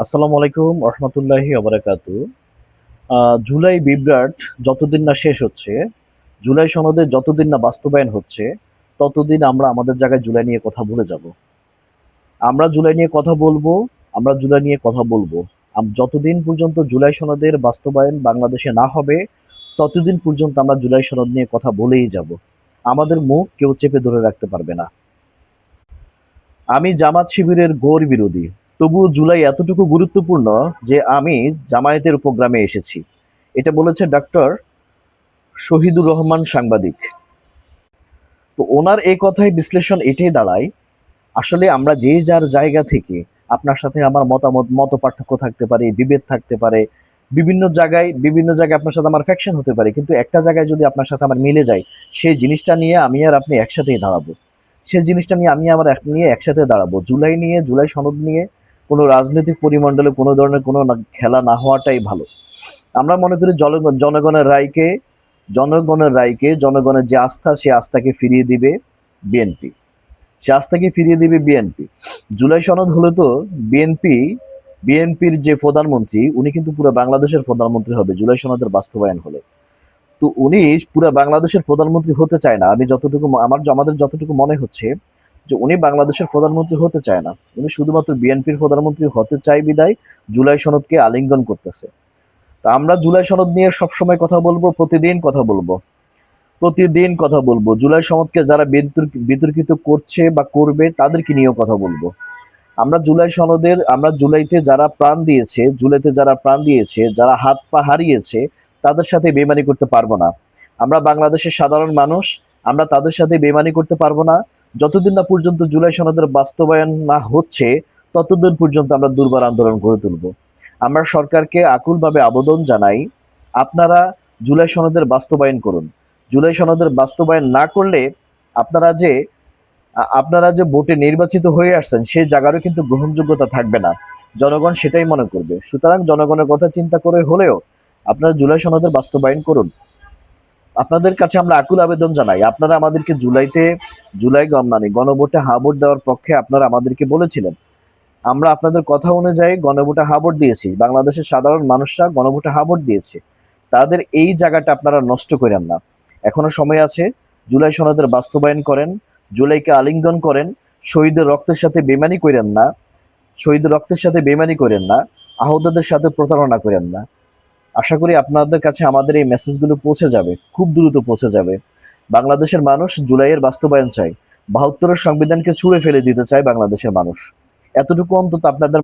আসসালামু আলাইকুম রহমতুল্লাহি ওবারাকাতু। জুলাই বিভ্রাট যতদিন না শেষ হচ্ছে, জুলাই সনদে যতদিন না বাস্তবায়ন হচ্ছে, ততদিন আমরা আমাদের জায়গায় জুলাই নিয়ে কথা ভুলে যাব। আমরা জুলাই নিয়ে কথা বলবো, আমরা জুলাই নিয়ে কথা বলবো। যতদিন পর্যন্ত জুলাই সনদের বাস্তবায়ন বাংলাদেশে না হবে, ততদিন পর্যন্ত আমরা জুলাই সনদ নিয়ে কথা বলেই যাব। আমাদের মুখ কেউ চেপে ধরে রাখতে পারবে না। আমি জামাত শিবিরের ঘোর বিরোধী, তবুও জুলাই এতটুকু গুরুত্বপূর্ণ যে আমি জামায়াতের প্রোগ্রামে এসেছি। এটা বলেছে ডক্টর শহীদুর রহমান, সাংবাদিক। তো ওনার এই কথায় বিশ্লেষণ এটাই দাঁড়ায়, আসলে আমরা যে যার জায়গা থেকে, আপনার সাথে আমার মত পার্থক্য থাকতে পারে, বিভেদ থাকতে পারে, বিভিন্ন জায়গায় আপনার সাথে আমার ফ্যাকশন হতে পারে, কিন্তু একটা জায়গায় যদি আপনার সাথে আমার মিলে যায়, সেই জিনিসটা নিয়ে আমি আর আপনি একসাথেই দাঁড়াবো। সেই জিনিসটা নিয়ে আমি আমার নিয়ে একসাথে দাঁড়াবো। জুলাই নিয়ে, জুলাই সনদ নিয়ে কোনো রাজনৈতিক পরিমণ্ডলে কোনো ধরনের কোনো খেলা না হওয়াটাই ভালো। আমরা মনে করি জনগণের যে আস্থা, সে আস্থাকে ফিরিয়ে দিবে বিএনপি। সে আস্থাকে ফিরিয়ে দিবে বিএনপি। জুলাই সনদ হলে তো বিএনপির যে প্রধানমন্ত্রী, উনি কিন্তু পুরো বাংলাদেশের প্রধানমন্ত্রী হবে জুলাই সনদের বাস্তবায়ন হলে। তো উনি পুরো বাংলাদেশের প্রধানমন্ত্রী হতে চায় না। আমাদের যতটুকু মনে হচ্ছে যে উনি বাংলাদেশের প্রধানমন্ত্রী হতে চায় না। উনি শুধুমাত্র বিএনপির প্রধানমন্ত্রী হতে চায় বিদায় জুলাই সনদকে আলিঙ্গন করতেছে। তো আমরা জুলাই সনদ নিয়ে সবসময় কথা বলবো, প্রতিদিন কথা বলবো। জুলাই সনদকে যারা বিতর্কিত করছে বা করবে, তাদেরকে নিয়েও কথা বলবো। আমরা জুলাইতে যারা প্রাণ দিয়েছে, যারা হাত পা হারিয়েছে, তাদের সাথে বেইমানি করতে পারবো না। আমরা বাংলাদেশের সাধারণ মানুষ, আমরা তাদের সাথে বেইমানি করতে পারবো না। যতদিন না পর্যন্ত জুলাই সনদের বাস্তবায়ন না হচ্ছে, ততদিন পর্যন্ত আমরা দুর্বার আন্দোলন গড়ে তুলব। আমরা সরকারকে আকুলভাবে আবেদন জানাই, আপনারা জুলাই সনদের বাস্তবায়ন করুন। জুলাই সনদের বাস্তবায়ন না করলে আপনারা যে ভোটে নির্বাচিত হয়ে আসছেন, সেই জায়গারও কিন্তু গ্রহণযোগ্যতা থাকবে না। জনগণ সেটাই মনে করবে। সুতরাং জনগণের কথা চিন্তা করে হলেও আপনারা জুলাই সনদের বাস্তবায়ন করুন। আপনাদের কাছে আমরা আকুল আবেদন জানাই, আপনারা আমাদেরকে মানে গণভোটে হা ভোট দেওয়ার পক্ষে আপনারা আমাদেরকে বলেছিলেন। আমরা আপনাদের কথা অনুযায়ী গণভোটে হা ভোট দিয়েছি। বাংলাদেশের সাধারণ মানুষরা গণভোটে হা ভোট দিয়েছে। তাদের এই জায়গাটা আপনারা নষ্ট করেন না। এখনো সময় আছে। জুলাই সনদের বাস্তবায়ন করেন, জুলাইকে আলিঙ্গন করেন। শহীদের রক্তের সাথে বেমানি করেন না, আহতদের সাথে প্রতারণা করেন না। আশা করি আপনাদের কাছে আমাদের এই মেসেজগুলো পৌঁছে যাবে, খুব দ্রুত পৌঁছে যাবে। বাংলাদেশের মানুষ জুলাইয়ের বাস্তবায়ন চায়। ৭২-এর সংবিধানকে ছুঁড়ে ফেলে দিতে চায় বাংলাদেশের মানুষ। এতটুকু অন্তত আপনাদের